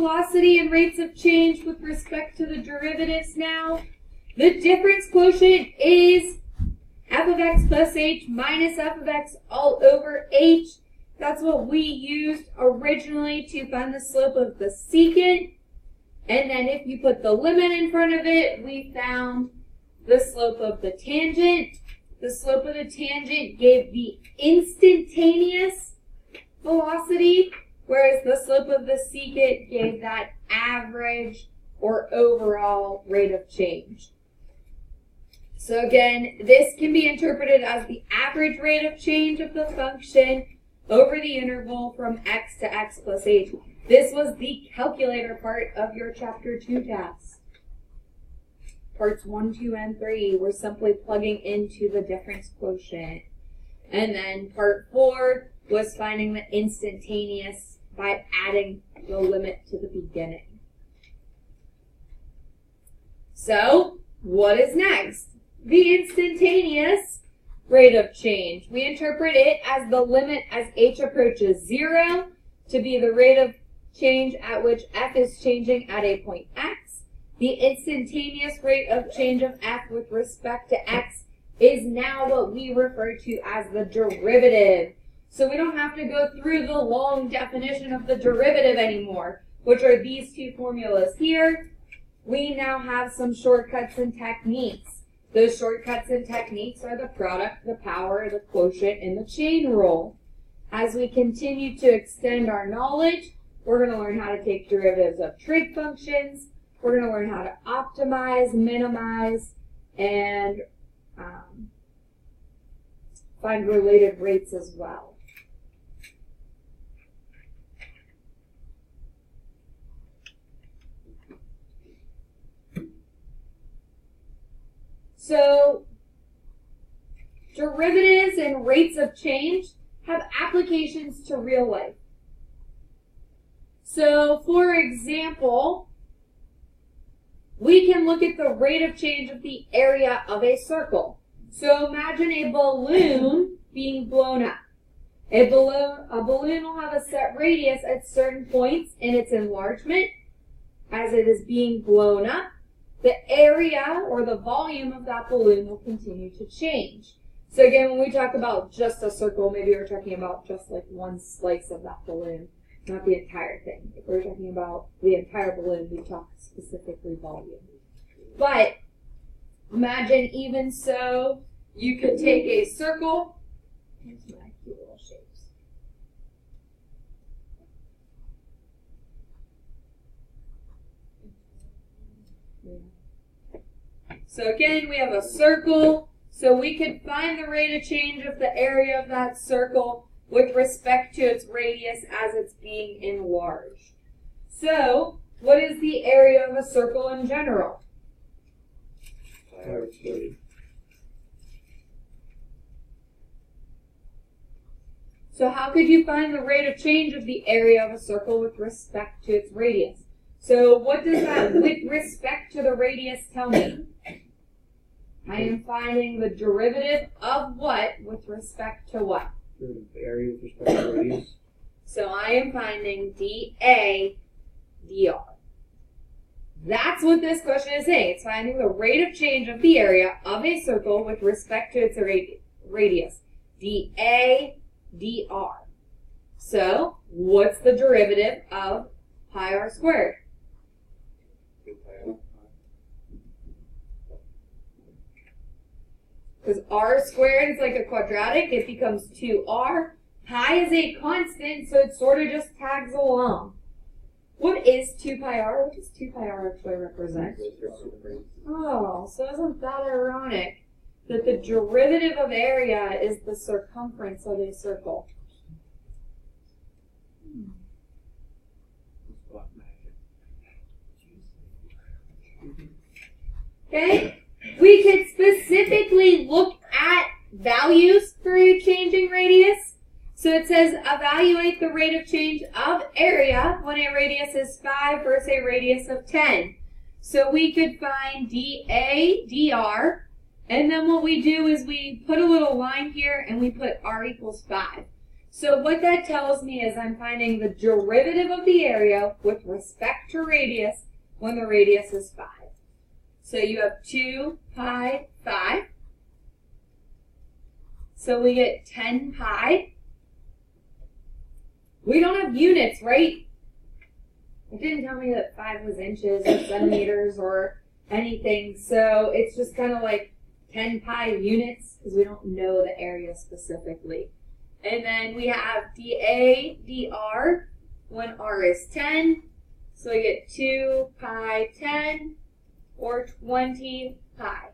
velocity and rates of change with respect to the derivatives now. The difference quotient is f of x plus h minus f of x all over h. That's what we used originally to find the slope of the secant. And then if you put the limit in front of it, we found the slope of the tangent. The slope of the tangent gave the instantaneous velocity, whereas the slope of the secant gave that average or overall rate of change. So again, this can be interpreted as the average rate of change of the function over the interval from x to x plus h. This was the calculator part of your Chapter 2 task. Parts 1, 2, and 3 were simply plugging into the difference quotient. And then Part 4 was finding the instantaneous by adding the limit to the beginning. So, what is next? The instantaneous rate of change. We interpret it as the limit as h approaches 0 to be the rate of change at which f is changing at a point x. The instantaneous rate of change of f with respect to x is now what we refer to as the derivative. So we don't have to go through the long definition of the derivative anymore, which are these two formulas here. We now have some shortcuts and techniques. Those shortcuts and techniques are the product, the power, the quotient, and the chain rule. As we continue to extend our knowledge, we're going to learn how to take derivatives of trig functions. We're going to learn how to optimize, minimize, and find related rates as well. So, derivatives and rates of change have applications to real life. So, for example, we can look at the rate of change of the area of a circle. So imagine a balloon being blown up. A balloon will have a set radius at certain points in its enlargement. As it is being blown up, the area or the volume of that balloon will continue to change. So again, when we talk about just a circle, maybe we're talking about just like one slice of that balloon, not the entire thing. If we're talking about the entire balloon, we talk specifically volume. But imagine even so, you could take a circle. Here's my cute little shapes. So again, we have a circle. So we could find the rate of change of the area of that circle with respect to its radius as it's being enlarged. So, what is the area of a circle in general? So how could you find the rate of change of the area of a circle with respect to its radius? So what does that with respect to the radius tell me? I am finding the derivative of what with respect to what? The area with respect to radius. So I am finding dA dr. That's what this question is saying. It's finding the rate of change of the area of a circle with respect to its radius. dA dr. So, what's the derivative of pi r squared? Because r squared is like a quadratic, it becomes 2r. Pi is a constant, so it sort of just tags along. What is 2 pi r? What does 2 pi r actually represent? Oh, so isn't that ironic that the derivative of area is the circumference of a circle? Okay? We could specifically look at values for a changing radius. So it says evaluate the rate of change of area when a radius is 5 versus a radius of 10. So we could find dA dr, and then what we do is we put a little line here and we put r equals 5. So what that tells me is I'm finding the derivative of the area with respect to radius when the radius is 5. So you have 2 pi 5. So we get 10 pi. We don't have units, right? It didn't tell me that 5 was inches or centimeters or anything. So it's just kind of like 10 pi units because we don't know the area specifically. And then we have dA, dr when r is 10. So we get 2 pi 10 or 20 pi.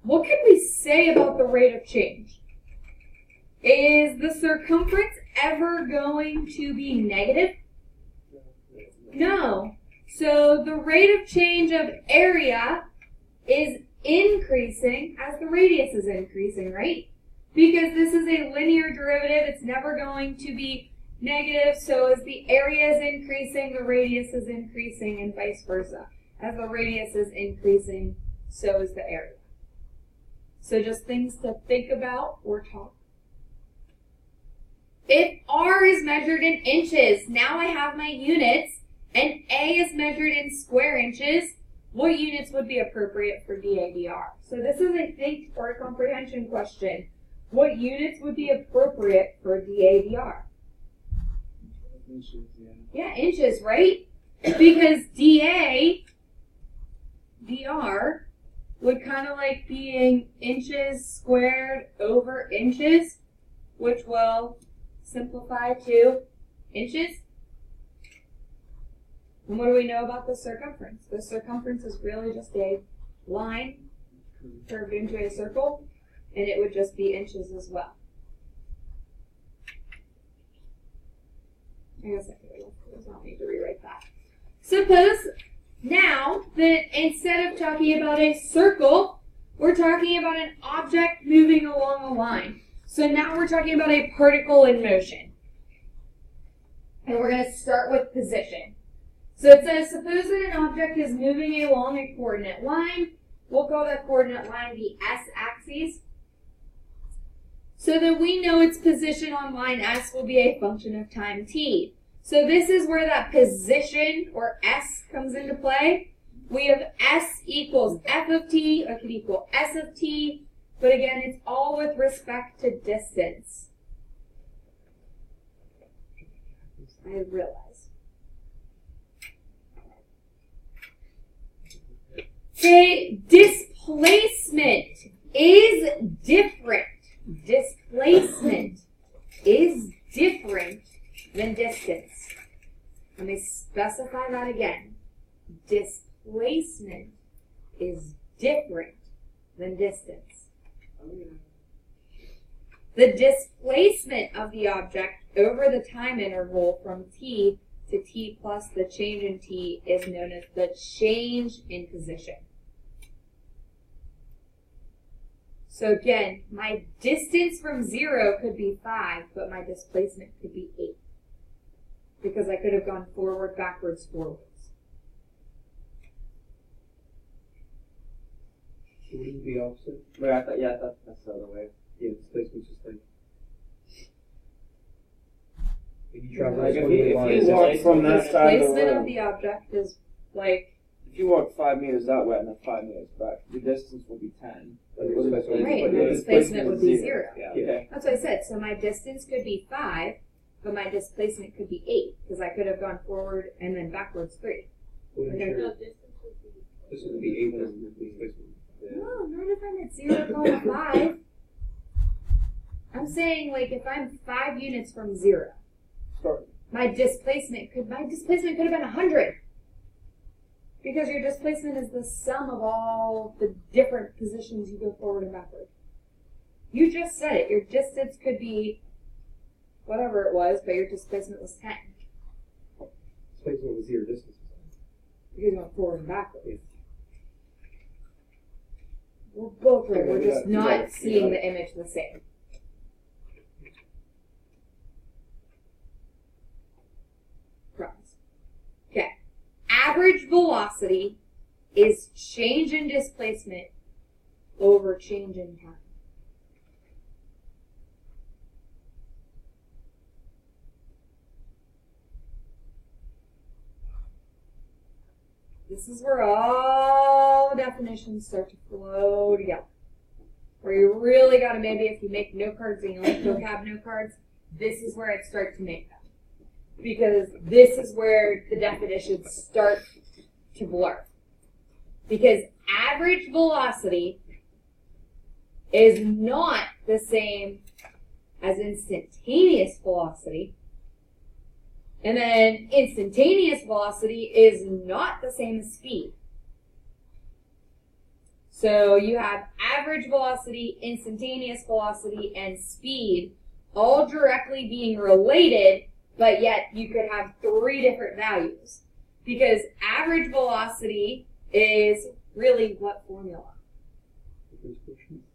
What can we say about the rate of change? Is the circumference ever going to be negative? No. So the rate of change of area is increasing as the radius is increasing, right? Because this is a linear derivative, it's never going to be negative. So as the area is increasing, the radius is increasing, and vice versa. As the radius is increasing, so is the area. So just things to think about or talk. If r is measured in inches, now I have my units, and a is measured in square inches, what units would be appropriate for dA/dr? So this is a think or a comprehension question. What units would be appropriate for dA/dr? Inches, yeah. Yeah, inches, right? Because dA/dr would kind of like being inches squared over inches, which will simplify to inches. And what do we know about the circumference? The circumference is really just a line curved into a circle, and it would just be inches as well. I guess I don't need to rewrite that. Suppose now that instead of talking about a circle, we're talking about an object moving along a line. So now we're talking about a particle in motion. And we're going to start with position. So it says, suppose that an object is moving along a coordinate line. We'll call that coordinate line the s-axis. So that we know its position on line S will be a function of time t. So this is where that position, or s, comes into play. We have s equals f of t, or it could equal s of t. But again, it's all with respect to distance. I realize. Say displacement is different. Displacement is different than distance. Let me specify that again. Displacement is different than distance. The displacement of the object over the time interval from t to t plus the change in t is known as the change in position. So again, my distance from 0 could be 5, but my displacement could be 8. Because I could have gone forward, backwards, forwards. Wouldn't it be opposite? Wait, I thought that's the other way. Yeah, displacement's just like. If you Like, travel if this you one walk line, from that side of the Displacement of road, the object is like, if you walk 5 meters that way and then 5 meters back, your distance will be 10. But your displacement right, but my your displacement would be 0. Yeah, Yeah. okay. That's what I said. So my distance could be 5, but my displacement could be 8, because I could have gone forward and then backwards 3. wouldn't Okay. your- this would be 8 as the displacement. No, not if I'm at 0, 5. I'm saying, like, if I'm 5 units from 0, Start. my displacement could have been 100. Because your displacement is the sum of all the different positions you go forward and backward. You just said it. Your distance could be whatever it was, but your displacement was 10. Displacement was 0 distance. Because you went forward and backward. Yeah. We're both right. We're just not seeing the image the same. Promise. Okay. Average velocity is change in displacement over change in time. This is where all the definitions start to flow together. Where you really got to, maybe if you make note cards and you like vocab note cards, this is where it starts to make them. Because this is where the definitions start to blur. Because average velocity is not the same as instantaneous velocity. And then instantaneous velocity is not the same as speed. So you have average velocity, instantaneous velocity, and speed all directly being related, but yet you could have 3 different values. Because average velocity is really what formula?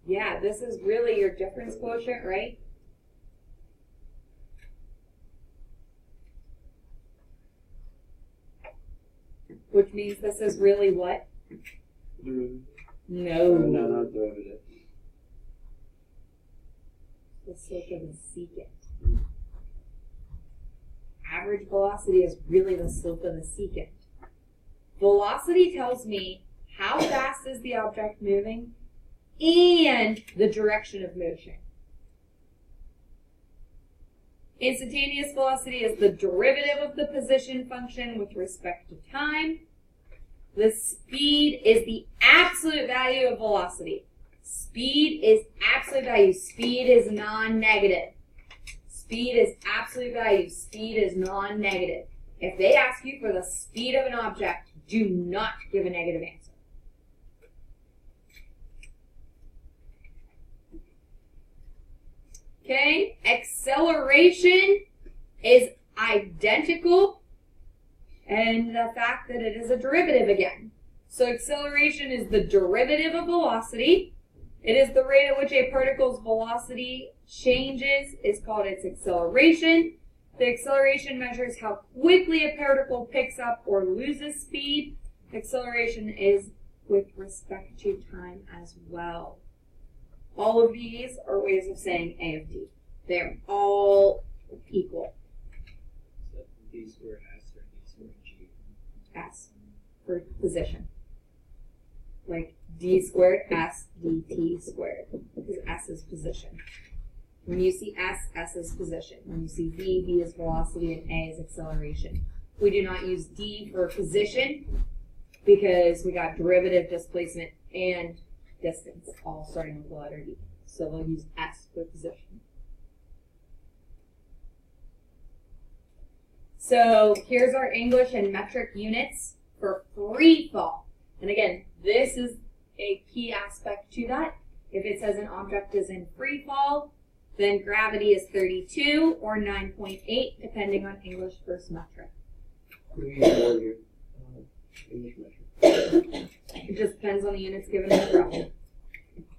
Yeah, this is really your difference quotient, right? Which means this is really what? Derivative. No. No, not derivative. The slope of the secant. Average velocity is really the slope of the secant. Velocity tells me how fast is the object moving and the direction of motion. Instantaneous velocity is the derivative of the position function with respect to time. The speed is the absolute value of velocity. Speed is absolute value. Speed is non-negative. Speed is absolute value. Speed is non-negative. If they ask you for the speed of an object, do not give a negative answer. Okay, acceleration is identical, and the fact that it is a derivative again. So acceleration is the derivative of velocity. It is the rate at which a particle's velocity changes is called its acceleration. The acceleration measures how quickly a particle picks up or loses speed. Acceleration is with respect to time as well. All of these are ways of saying A of t. They're all equal. So D squared S or D squared G? S for position. Like D squared S dt squared. Because S is position. When you see S, S is position. When you see V, V is velocity, and A is acceleration. We do not use D for position because we got derivative, displacement, and distance, all starting with the letter D. So we'll use S for position. So here's our English and metric units for free fall. And again, this is a key aspect to that. If it says an object is in free fall, then gravity is 32 or 9.8, depending on English versus metric. We use more here. English metric. It just depends on the units given in the problem.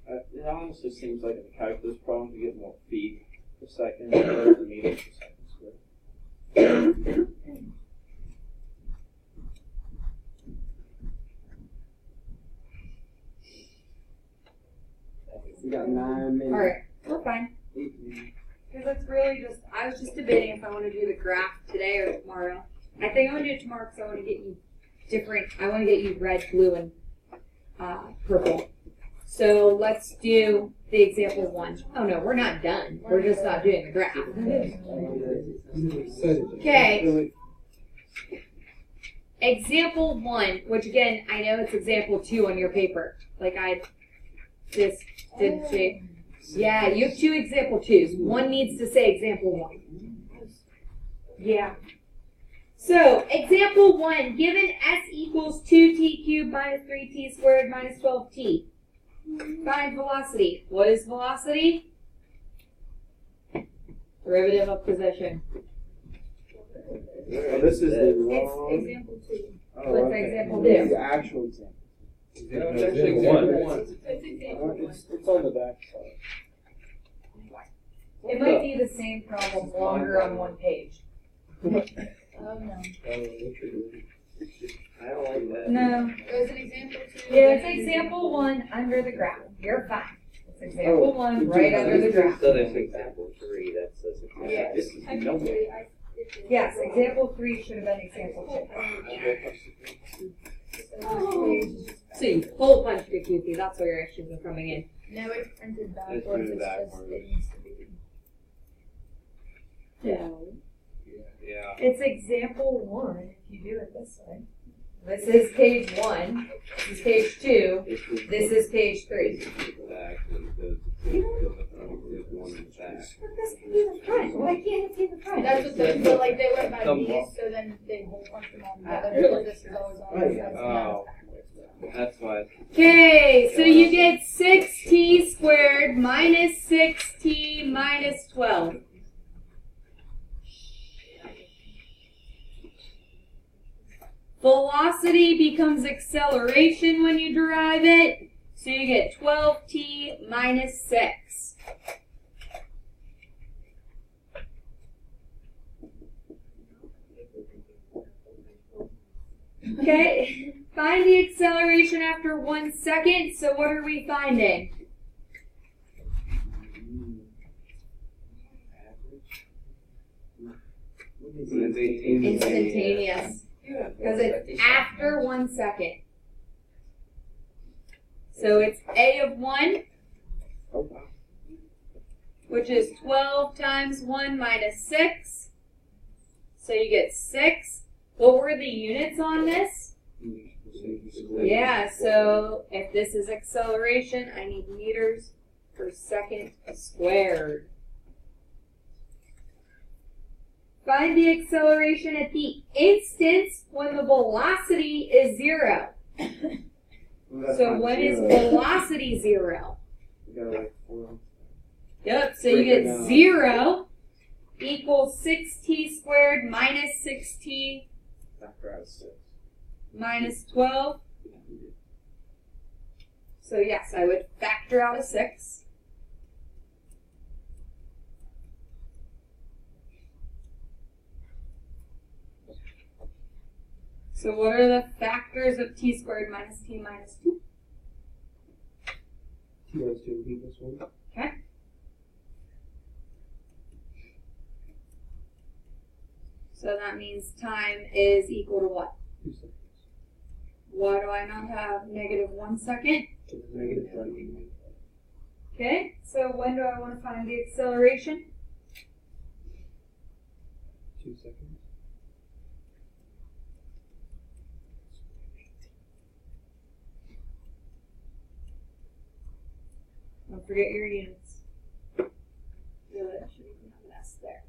It honestly seems like in a calculus problem you get more feet per second instead of meters per second squared. We got 9 minutes. Alright, we're fine. 8 minutes. Because it's really just, I was just debating if I want to do the graph today or tomorrow. I think I want to do it tomorrow because I want to get you different, I want to get you red, blue, and purple. So let's do the example 1. Oh no, we're not done. We're just not doing the graph. Okay. Example 1, which again, I know it's example 2 on your paper. Like I just did say. Yeah, you have 2 example 2s. One needs to say example 1. Yeah. So, example 1, given s equals 2t cubed minus 3t squared minus 12t. Find velocity. What is velocity? Derivative of position. Oh, this is the It's wrong. example 2. Oh, What's okay. example This is 2? the actual example. No, it's actually example 1. It's on the back side. It might be the same problem longer on one page. Oh no. I don't like that. No. There's an example too. Yeah, it's example 1 under the graph. You're fine. It's example 1 right under the graph. So there's example 3 that says example. Yeah. This is I no think way. Yes, example 3 should have been example 2. See, whole bunch of confusing. That's where your issues are coming in. No, it's printed It's backwards. printed It's just, backwards. it needs to be. No. Yeah. It's example 1 if you do it this way. This is page 1. This is page 2. This is page 3. But this can be the front. Why can't it be the front? That's what they, but like they went by Come these, on. so then they whole bunch them all together. Because this is always on this side. Oh. That's why. Okay, so you get 6t squared minus 6t minus 12. Velocity becomes acceleration when you derive it, so you get 12t minus 6. Okay, find the acceleration after 1 second, so what are we finding? Instantaneous. Because it's after 1 second. So it's A of 1, which is 12 times 1 minus 6. So you get 6. What were the units on this? Yeah, so if this is acceleration, I need meters per second squared. Find the acceleration at the instance when the velocity is 0. So when is velocity 0? Yep, so you get 0 equals 6t squared minus 6t minus 12. So yes, I would factor out a 6. So what are the factors of t squared minus t minus 2? 2 minus 2 equals 1. Okay. So that means time is equal to what? 2 seconds. Why do I not have negative 1 second? Negative 1. Okay, so when do I want to find the acceleration? 2 seconds. Don't forget your units. Really, I should even have an S there.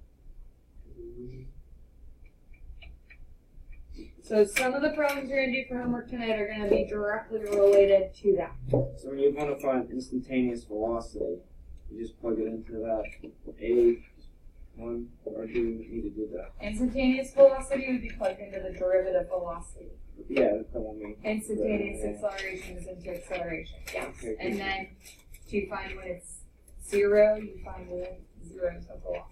So some of the problems you're going to do for homework tonight are going to be directly related to that. So when you want to find instantaneous velocity, you just plug it into that A1, or do you need to do that? Instantaneous velocity would be plugged into the derivative velocity. Yeah, that's the one we. Instantaneous acceleration is into acceleration. Yes. Okay, And good. then to find when it's 0, you find the zeros of velocity.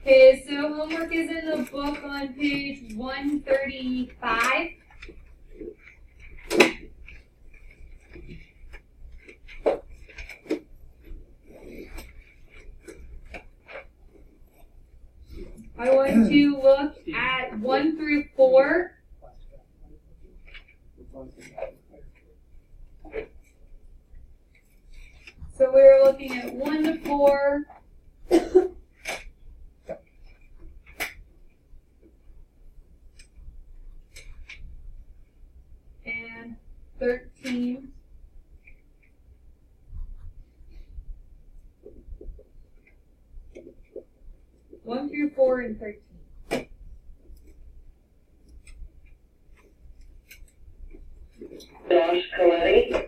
Okay, so homework is in the book on page 135. I want to look at 1 through 4. So we're looking at 1 to 4. And 13. One through 4 and 13. Launch Coletti.